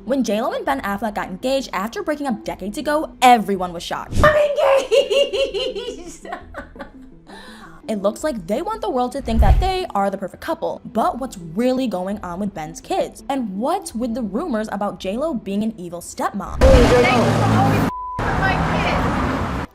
When JLo and Ben Affleck got engaged after breaking up decades ago, everyone was shocked. I'm engaged! It looks like they want the world to think that they are the perfect couple. But what's really going on with Ben's kids? And what's with the rumors about JLo being an evil stepmom?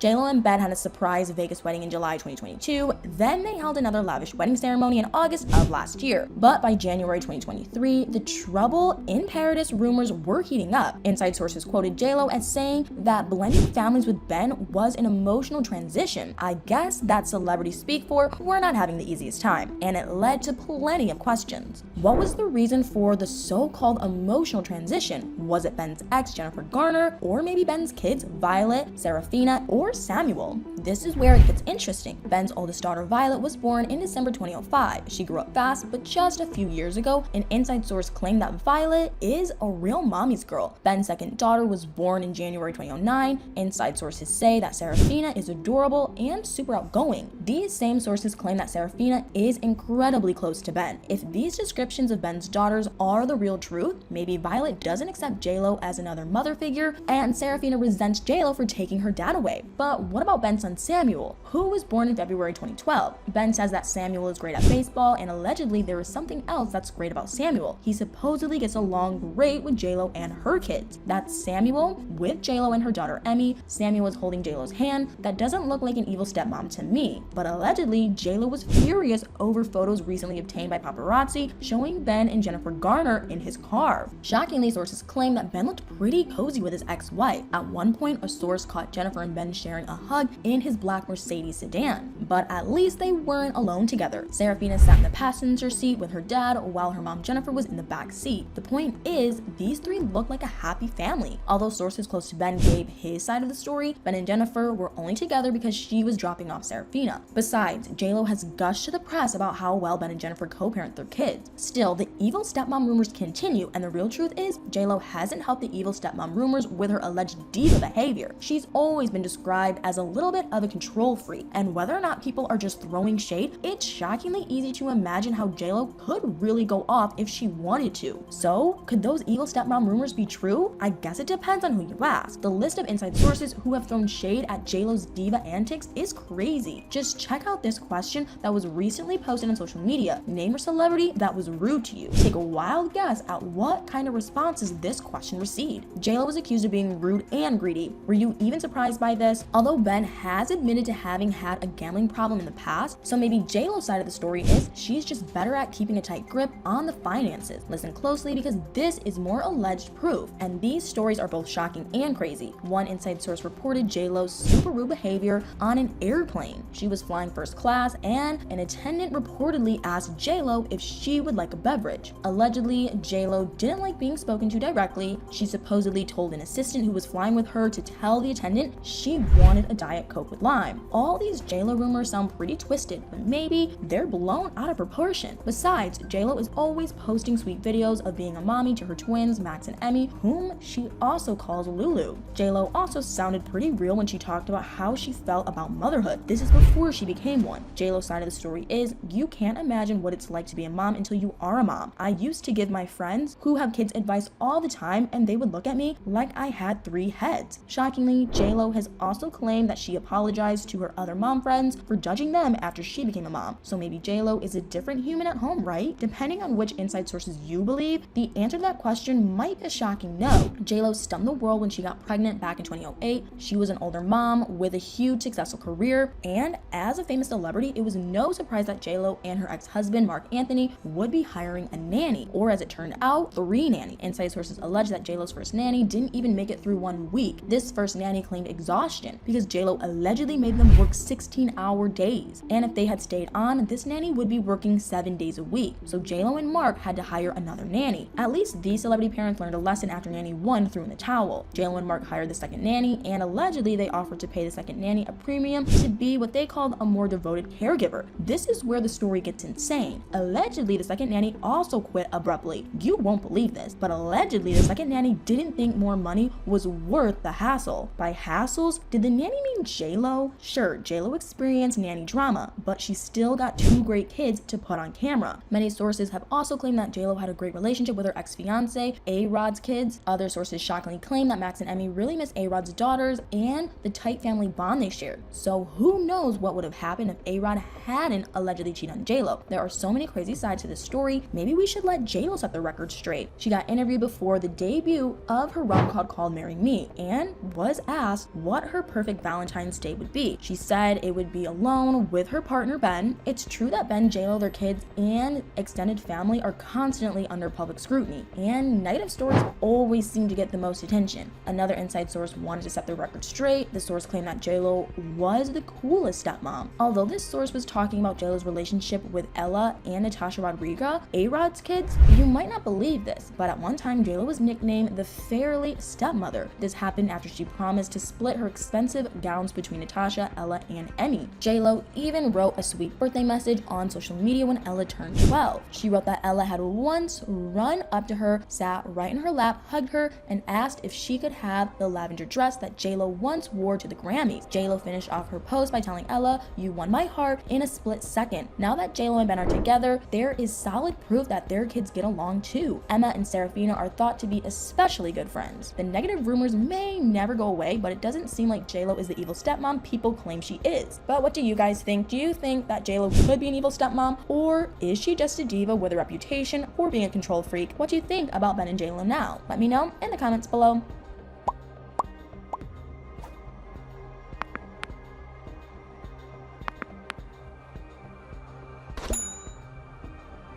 JLo and Ben had a surprise Vegas wedding in July 2022, then they held another lavish wedding ceremony in August of last year. But by January 2023, the trouble in paradise rumors were heating up. Inside sources quoted JLo as saying that blending families with Ben was an emotional transition. I guess that celebrities speak for were not having the easiest time, and it led to plenty of questions. What was the reason for the so-called emotional transition? Was it Ben's ex, Jennifer Garner, or maybe Ben's kids, Violet, Serafina, or Samuel? This is where it gets interesting. Ben's oldest daughter, Violet, was born in December 2005. She grew up fast, but just a few years ago, an inside source claimed that Violet is a real mommy's girl. Ben's second daughter was born in January 2009. Inside sources say that Serafina is adorable and super outgoing. These same sources claim that Serafina is incredibly close to Ben. If these descriptions of Ben's daughters are the real truth, maybe Violet doesn't accept JLo as another mother figure, and Serafina resents JLo for taking her dad away. But what about Ben's son Samuel, who was born in February 2012? Ben says that Samuel is great at baseball, and allegedly there is something else that's great about Samuel. He supposedly gets along great with JLo and her kids. That's Samuel with JLo and her daughter Emmy. Samuel is holding JLo's hand. That doesn't look like an evil stepmom to me. But allegedly, JLo was furious over photos recently obtained by paparazzi showing Ben and Jennifer Garner in his car. Shockingly, sources claim that Ben looked pretty cozy with his ex-wife. At one point, a source caught Jennifer and Ben sharing a hug in his black Mercedes sedan. But at least they weren't alone together. Serafina sat in the passenger seat with her dad while her mom Jennifer was in the back seat. The point is, these three look like a happy family. Although sources close to Ben gave his side of the story, Ben and Jennifer were only together because she was dropping off Serafina. Besides, JLo has gushed to the press about how well Ben and Jennifer co-parent their kids. Still, the evil stepmom rumors continue, and the real truth is, JLo hasn't helped the evil stepmom rumors with her alleged diva behavior. She's always been described as a little bit of a control freak, and whether or not people are just throwing shade, it's shockingly easy to imagine how JLo could really go off if she wanted to. So, could those evil stepmom rumors be true? I guess it depends on who you ask. The list of inside sources who have thrown shade at JLo's diva antics is crazy. Just check out this question that was recently posted on social media. Name a celebrity that was rude to you. Take a wild guess at what kind of responses this question received. JLo was accused of being rude and greedy. Were you even surprised by this? Although Ben has admitted to having had a gambling problem in the past, so maybe JLo's side of the story is she's just better at keeping a tight grip on the finances. Listen closely because this is more alleged proof, and these stories are both shocking and crazy. One inside source reported JLo's super rude behavior on an airplane. She was flying first class, and an attendant reportedly asked JLo if she would like a beverage. Allegedly, JLo didn't like being spoken to directly. She supposedly told an assistant who was flying with her to tell the attendant she wanted a Diet Coke with lime. All these JLo rumors sound pretty twisted, but maybe they're blown out of proportion. Besides, JLo is always posting sweet videos of being a mommy to her twins, Max and Emmy, whom she also calls Lulu. JLo also sounded pretty real when she talked about how she felt about motherhood. This is before she became one. JLo's side of the story is, you can't imagine what it's like to be a mom until you are a mom. I used to give my friends who have kids advice all the time, and they would look at me like I had 3 heads. Shockingly, JLo has also claimed that she apologized to her other mom friends for judging them after she became a mom. So maybe JLo is a different human at home, right? Depending on which inside sources you believe, the answer to that question might be a shocking no. JLo stunned the world when she got pregnant back in 2008. She was an older mom with a huge successful career, and as a famous celebrity, it was no surprise that JLo and her ex-husband Mark Anthony would be hiring a nanny, or as it turned out, 3 nannies. Inside sources allege that JLo's first nanny didn't even make it through 1 week. This first nanny claimed exhaustion because JLo allegedly made them work 16-hour days, and if they had stayed on, this nanny would be working 7 days a week. So JLo and Mark had to hire another nanny. At least these celebrity parents learned a lesson after nanny 1 threw in the towel. JLo and Mark hired the second nanny, and allegedly they offered to pay the second nanny a premium to be what they called a more devoted caregiver. This is where the story gets insane. Allegedly, the second nanny also quit abruptly. You won't believe this, but allegedly the second nanny didn't think more money was worth the hassle. By hassles, did the nanny mean JLo? JLo? Sure, JLo experienced nanny drama, but she still got 2 great kids to put on camera. Many sources have also claimed that JLo had a great relationship with her ex-fiance, A-Rod's kids. Other sources shockingly claim that Max and Emmy really miss A-Rod's daughters and the tight family bond they shared. So who knows what would have happened if A-Rod hadn't allegedly cheated on JLo. There are so many crazy sides to this story. Maybe we should let JLo set the record straight. She got interviewed before the debut of her rom-com called Marry Me and was asked what her perfect Valentine's Day would be. She said it would be alone with her partner Ben. It's true that Ben, JLo, their kids, and extended family are constantly under public scrutiny, and negative stories always seem to get the most attention. Another inside source wanted to set the record straight. The source claimed that JLo was the coolest stepmom. Although this source was talking about JLo's relationship with Ella and Natasha Rodriguez, A-Rod's kids, you might not believe this, but at one time JLo was nicknamed the Fairly Stepmother. This happened after she promised to split her expensive gowns between Natasha, Ella, and Emmy. JLo even wrote a sweet birthday message on social media when Ella turned 12. She wrote that Ella had once run up to her, sat right in her lap, hugged her, and asked if she could have the lavender dress that JLo once wore to the Grammys. JLo finished off her post by telling Ella, "You won my heart in a split second." Now that JLo and Ben are together, there is solid proof that their kids get along too. Emma and Serafina are thought to be especially good friends. The negative rumors may never go away, but it doesn't seem like JLo is the evil stepmom people claim she is. But what do you guys think? Do you think that JLo could be an evil stepmom, or is she just a diva with a reputation for being a control freak? What do you think about Ben and JLo now? Let me know in the comments below.